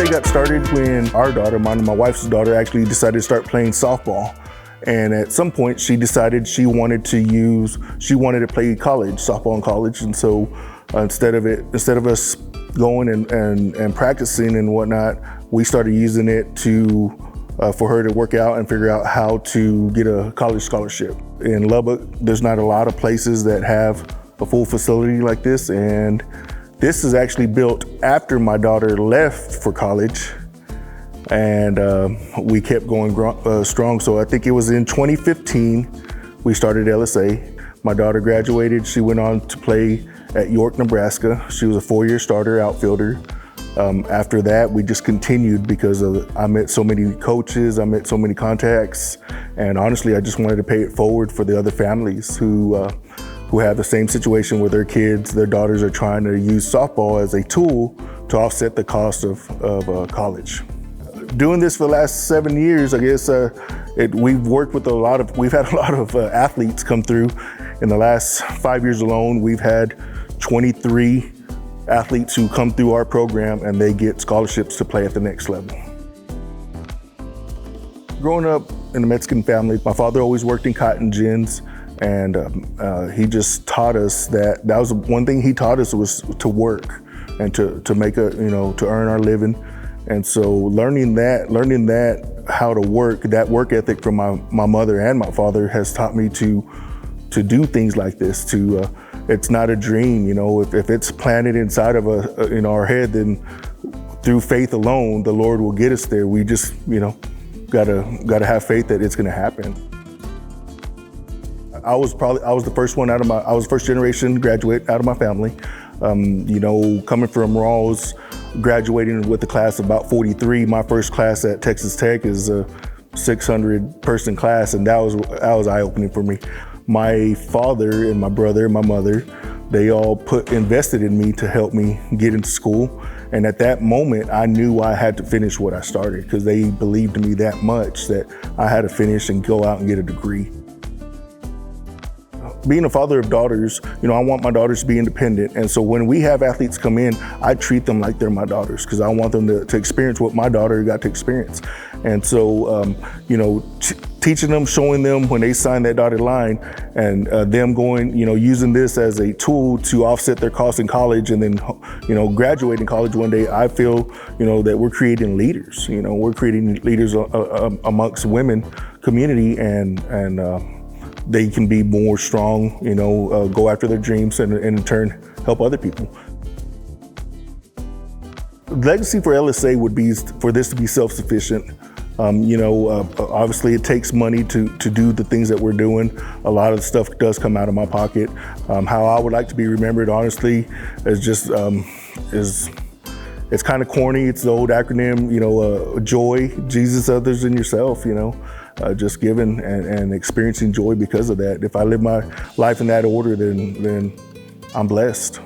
story got started when our daughter, my wife's daughter, actually decided to start playing softball. And at some point she decided she wanted to play softball in college. And so instead of us going and practicing and whatnot, we started using it for her to work out and figure out how to get a college scholarship. In Lubbock, there's not a lot of places that have a full facility like this, and this is actually built after my daughter left for college, and we kept going strong. So I think it was in 2015 we started LSA. My daughter graduated. She went on to play at York, Nebraska. She was a 4-year starter outfielder. After that, we just continued because I met so many coaches, I met so many contacts, and honestly, I just wanted to pay it forward for the other families who have the same situation with their kids. Their daughters are trying to use softball as a tool to offset the cost of college. Doing this for the last 7 years, I guess we've had a lot of athletes come through. In the last 5 years alone, we've had 23 athletes who come through our program and they get scholarships to play at the next level. Growing up in a Mexican family, my father always worked in cotton gins, and he just taught us that was one thing he taught us, was to work and to make to earn our living. And so learning that how to work, that work ethic from my mother and my father has taught me to do things like this. It's not a dream, if it's planted inside of our head, then through faith alone, the Lord will get us there. We just, gotta have faith that it's gonna happen. I was the first one I was first generation graduate out of my family. Coming from Rawls, graduating with a class of about 43. My first class at Texas Tech is a 600 person class, and that was eye-opening for me. My father and my brother and my mother, they all invested in me to help me get into school. And at that moment, I knew I had to finish what I started, because they believed in me that much that I had to finish and go out and get a degree. Being a father of daughters, I want my daughters to be independent. And so when we have athletes come in, I treat them like they're my daughters, because I want them to experience what my daughter got to experience. And so, teaching them, showing them when they sign that dotted line, and them going, using this as a tool to offset their costs in college, and then, graduating college one day, I feel, that we're creating leaders. We're creating leaders amongst women community, and they can be more strong, go after their dreams, and in turn help other people. Legacy for LSA would be for this to be self-sufficient. Obviously it takes money to do the things that we're doing. A lot of the stuff does come out of my pocket. How I would like to be remembered, honestly, is just, it's kind of corny. It's the old acronym, joy, Jesus, others, and yourself, just giving and experiencing joy because of that. If I live my life in that order, then I'm blessed.